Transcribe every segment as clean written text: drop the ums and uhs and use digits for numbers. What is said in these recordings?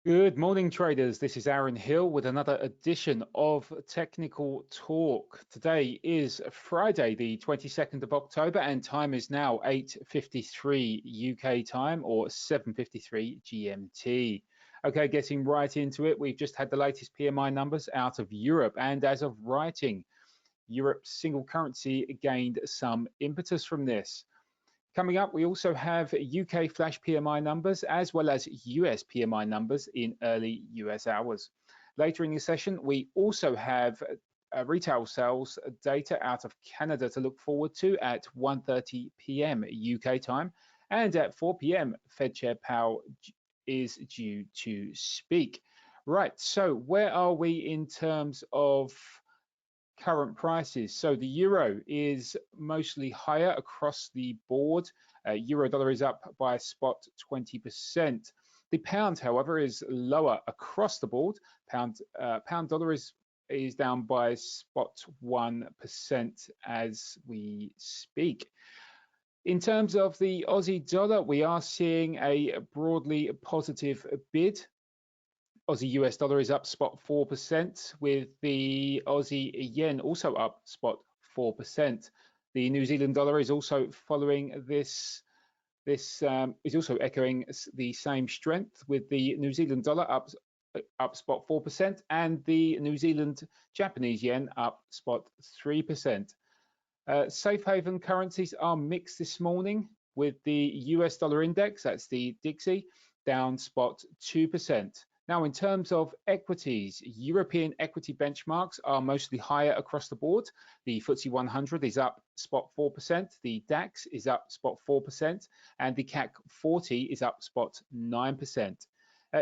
Good morning, traders. This is Aaron Hill with another edition of Technical Talk. Today is Friday, the 22nd of October, and time is now 8:53 UK time or 7:53 GMT. Okay, getting right into it. We've just had the latest PMI numbers out of Europe, and as of writing, Europe's single currency gained some impetus from this. Coming up, we also have UK flash PMI numbers as well as US PMI numbers in early US hours. Later in the session, we also have retail sales data out of Canada to look forward to at 1:30 p.m. UK time, and at 4 p.m. Fed Chair Powell is due to speak. Right, so where are we in terms of current prices? So the euro is mostly higher across the board. Euro dollar is up by a spot 20%. The pound, however, is lower across the board. Pound dollar is down by spot 1% as we speak. In terms of the Aussie dollar, we are seeing a broadly positive bid. Aussie US dollar is up spot 4%, with the Aussie yen also up spot 4%. The New Zealand dollar is also following this. Is also echoing the same strength, with the New Zealand dollar up spot 4% and the New Zealand Japanese yen up spot 3%. Safe haven currencies are mixed this morning, with the US dollar index, that's the Dixie, down spot 2%. Now, in terms of equities, European equity benchmarks are mostly higher across the board. The FTSE 100 is up spot 4%, the DAX is up spot 4%, and the CAC 40 is up spot 9%.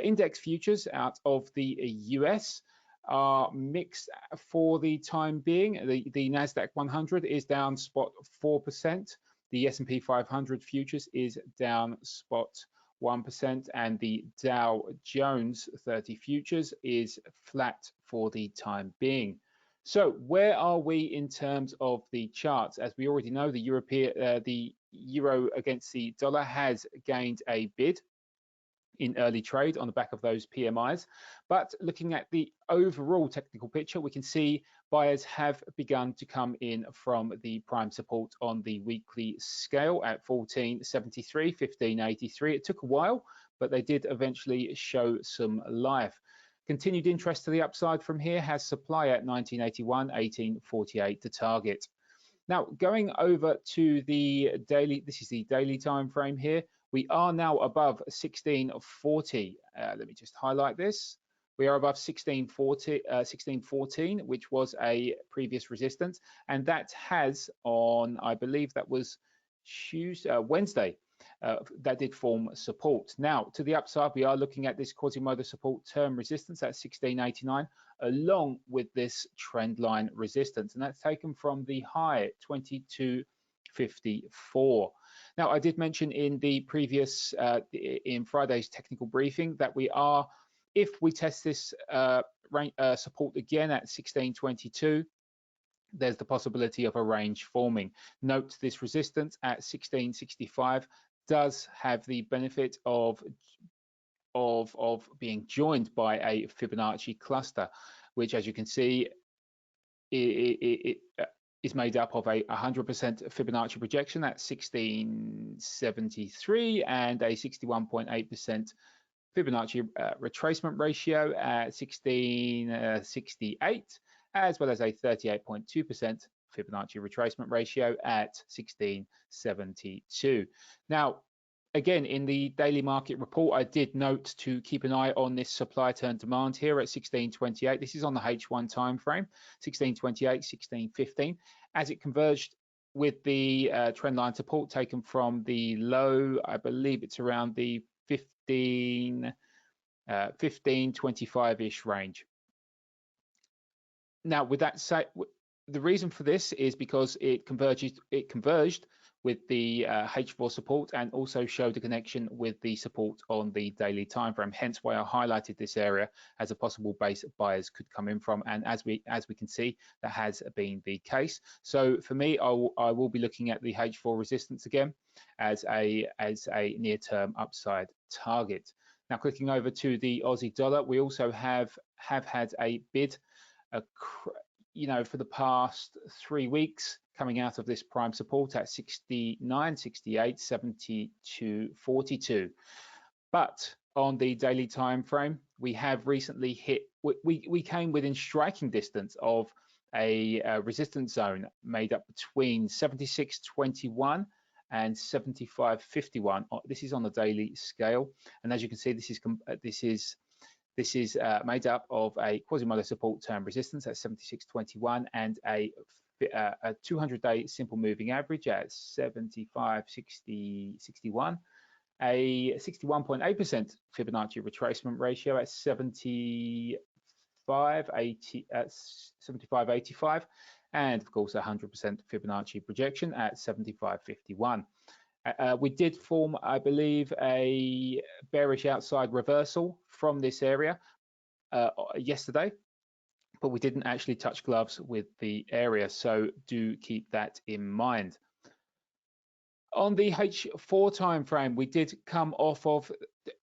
Index futures out of the US are mixed for the time being. The NASDAQ 100 is down spot 4%. The S&P 500 futures is down spot 1%, and the Dow Jones 30 futures is flat for the time being. So where are we in terms of the charts? As we already know, the euro against the dollar has gained a bid in early trade on the back of those PMIs. But looking at the overall technical picture, we can see buyers have begun to come in from the prime support on the weekly scale at 1473, 1583. It took a while, but they did eventually show some life. Continued interest to the upside from here has supply at 1981, 1848 to target. Now, going over to the daily, this is the daily time frame here. We are now above 1640. Let me just highlight this. We are above 1614, which was a previous resistance, and that has on, I believe that was Wednesday, that did form support. Now, to the upside, we are looking at this Quasimodo support term resistance at 1689, along with this trend line resistance, and that's taken from the high 2254. Now, I did mention in the previous, in Friday's technical briefing, that we are, if we test this support again at 1622, there's the possibility of a range forming. Note this resistance at 1665 does have the benefit of being joined by a Fibonacci cluster, which, as you can see, it is made up of a 100% Fibonacci projection at 1673 and a 61.8% Fibonacci retracement ratio at 1668, as well as a 38.2% Fibonacci retracement ratio at 1672. Now, again, in the daily market report, I did note to keep an eye on this supply turn demand here at 1628. This is on the H1 time frame, 1628, 1615, as it converged with the trend line support taken from the low. I believe it's around the 1525-ish range. Now, with that said, the reason for this is because it converged with the H4 support and also showed a connection with the support on the daily time frame. Hence why I highlighted this area as a possible base buyers could come in from. And as we can see, that has been the case. So for me, I will be looking at the H4 resistance again as a near-term upside target. Now, clicking over to the Aussie dollar, we also have had a bid, for the past 3 weeks, coming out of this prime support at 69, 68, 72, 42. But on the daily time frame, we have recently hit, we came within striking distance of a resistance zone made up between 76.21 and 75.51. This is on the daily scale, and as you can see, this is made up of a Quasimodo support term resistance at 76.21 and a 200-day simple moving average at 75.61. A 61.8% Fibonacci retracement ratio at 75.85, and of course 100% Fibonacci projection at 75.51. We did form, I believe, a bearish outside reversal from this area yesterday, but we didn't actually touch gloves with the area, so do keep that in mind. On the H4 time frame, we did come off of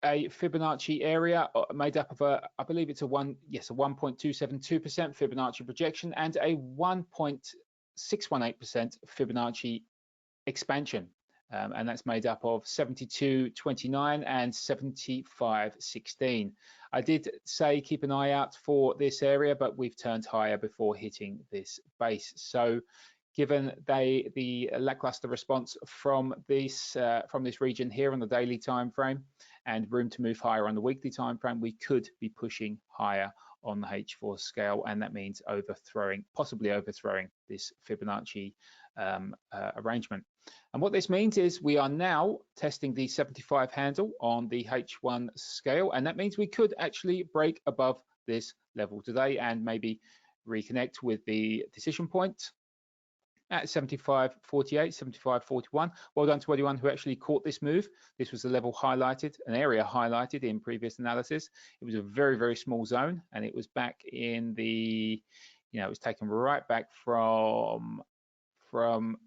a Fibonacci area made up of I believe it's a 1.272% Fibonacci projection and a 1.618% Fibonacci expansion. And that's made up of 72.29 and 75.16. I did say keep an eye out for this area, but we've turned higher before hitting this base. So given the lackluster response from this region here on the daily time frame and room to move higher on the weekly time frame, we could be pushing higher on the H4 scale, and that means possibly overthrowing this Fibonacci arrangement. And what this means is we are now testing the 75 handle on the H1 scale, and that means we could actually break above this level today and maybe reconnect with the decision point at 75.48, 75.41. Well done to anyone who actually caught this move. This was a level highlighted, an area highlighted in previous analysis. It was a very, very small zone, and it was back in the, it was taken right back from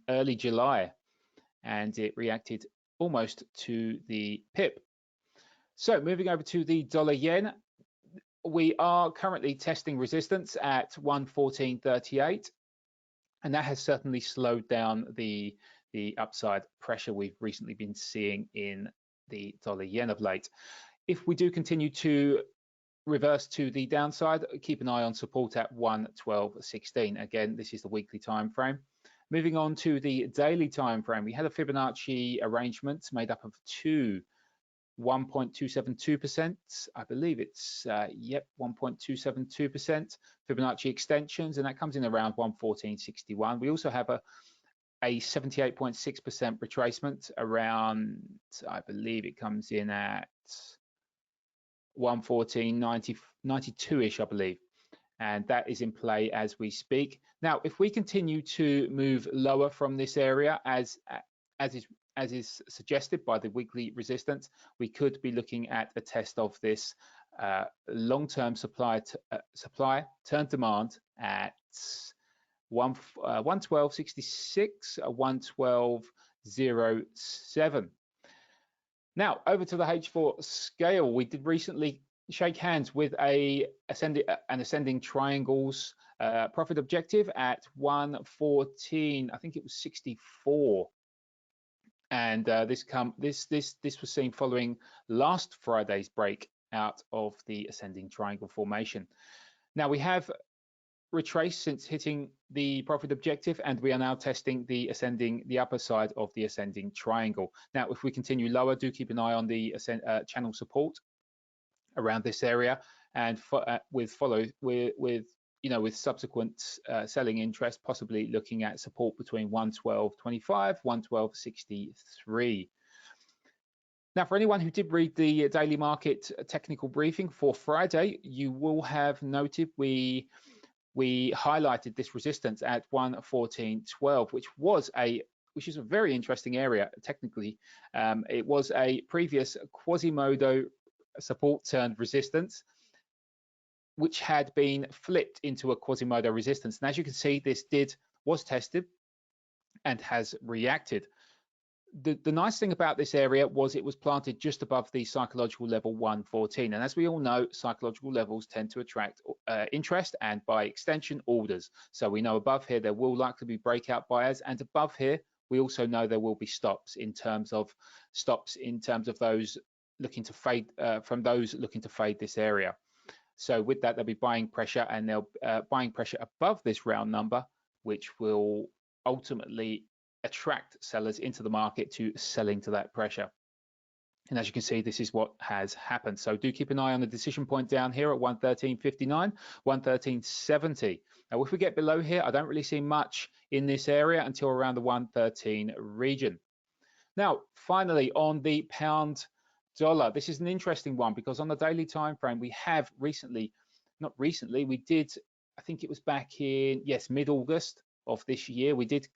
early July, and it reacted almost to the pip. So moving over to the dollar yen, we are currently testing resistance at 114.38. And that has certainly slowed down the upside pressure we've recently been seeing in the dollar yen of late. If we do continue to reverse to the downside, keep an eye on support at 112.16. Again, this is the weekly time frame. Moving on to the daily time frame, we had a Fibonacci arrangement made up of two 1.272%. I believe it's 1.272% Fibonacci extensions, and that comes in around 114.61. We also have a 78.6% retracement around, I believe it comes in at 114.92-ish, I believe, and that is in play as we speak. Now, if we continue to move lower from this area, as is suggested by the weekly resistance, we could be looking at a test of this long-term supply turn demand at 112.66, 112.07. Now over to the H4 scale. We did recently shake hands with an ascending triangles profit objective at 114. I think it was 64. And this was seen following last Friday's break out of the ascending triangle formation. Now we have retraced since hitting the profit objective, and we are now testing the upper side of the ascending triangle. Now, if we continue lower, do keep an eye on the channel support around this area, and with subsequent selling interest, possibly looking at support between 112.25, 112.63. Now, for anyone who did read the daily market technical briefing for Friday, you will have noted we highlighted this resistance at 114.12, which is a very interesting area technically. It was a previous Quasimodo support turned resistance, which had been flipped into a Quasimodo resistance. And as you can see, this was tested and has reacted. The nice thing about this area was it was planted just above the psychological level 114. And as we all know, psychological levels tend to attract interest and by extension orders. So we know above here there will likely be breakout buyers, and above here we also know there will be stops in terms of those looking to fade from those looking to fade this area. So with that, there'll be buying pressure, and they'll buying pressure above this round number, which will ultimately attract sellers into the market to sell into that pressure. And as you can see, this is what has happened. So do keep an eye on the decision point down here at 113.59, 113.70. Now, if we get below here, I don't really see much in this area until around the 113 region. Now, finally, on the pound dollar, this is an interesting one because on the daily time frame, we have recently, not recently, we did, I think it was back in, yes, mid-August of this year, we did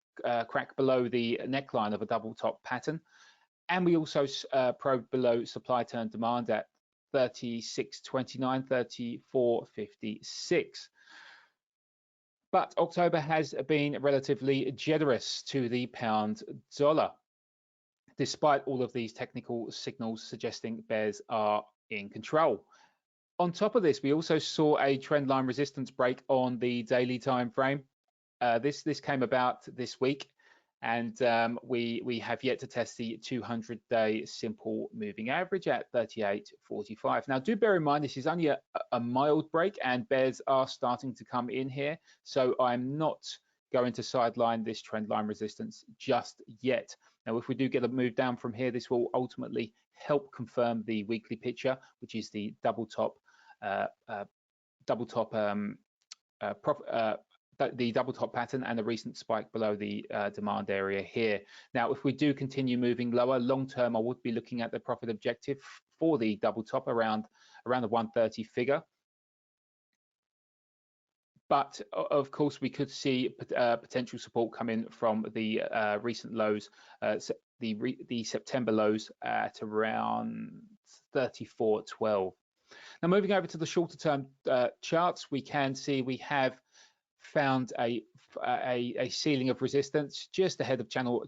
crack below the neckline of a double top pattern, and we also probed below supply turn demand at 36.29, 34.56. But October has been relatively generous to the pound dollar, despite all of these technical signals suggesting bears are in control. On top of this, we also saw a trend line resistance break on the daily time frame. This came about this week, and we have yet to test the 200-day simple moving average at 38.45. Now, do bear in mind this is only a mild break, and bears are starting to come in here, so I'm not going to sideline this trend line resistance just yet. Now, if we do get a move down from here, this will ultimately help confirm the weekly picture, which is the double top pattern and the recent spike below the demand area here. Now, if we do continue moving lower, long term, I would be looking at the profit objective for the double top around the 130 figure. But of course, we could see potential support coming from the recent lows, the September lows at around 34.12. Now, moving over to the shorter term charts, we can see we have found a ceiling of resistance just ahead of channel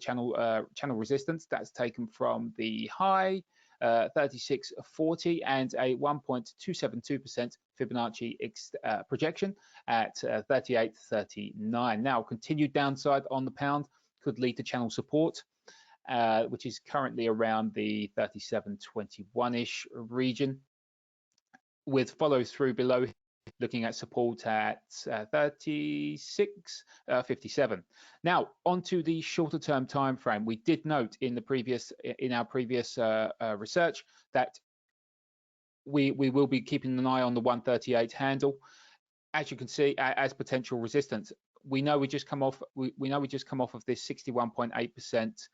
resistance. That's taken from the high 36.40 and a 1.272% Fibonacci projection at 38.39. Now, continued downside on the pound could lead to channel support, which is currently around the 37.21-ish region, with follow through below looking at support at 36.57. Now, onto the shorter term time frame. We did note in our previous research that we will be keeping an eye on the 138 handle, as you can see, as potential resistance. We know we just come off of this 61.8%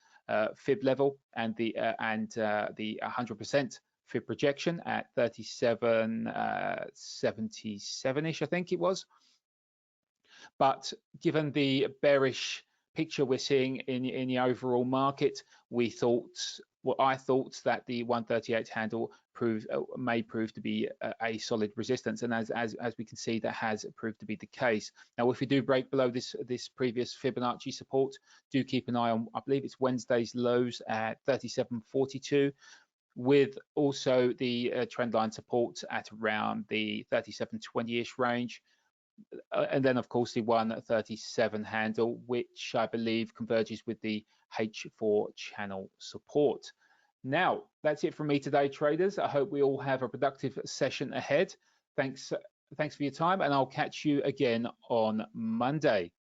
fib level and the 100% fib projection at 37.77-ish, I think it was. But given the bearish picture we're seeing in the overall market, I thought that the 138 handle may prove to be a solid resistance, and as we can see, that has proved to be the case. Now, if we do break below this previous Fibonacci support, do keep an eye on, I believe it's Wednesday's lows at 37.42. with also the trend line support at around the 37.20-ish range. And then, of course, the 137 handle, which I believe converges with the H4 channel support. Now, that's it from me today, traders. I hope we all have a productive session ahead. Thanks for your time, and I'll catch you again on Monday.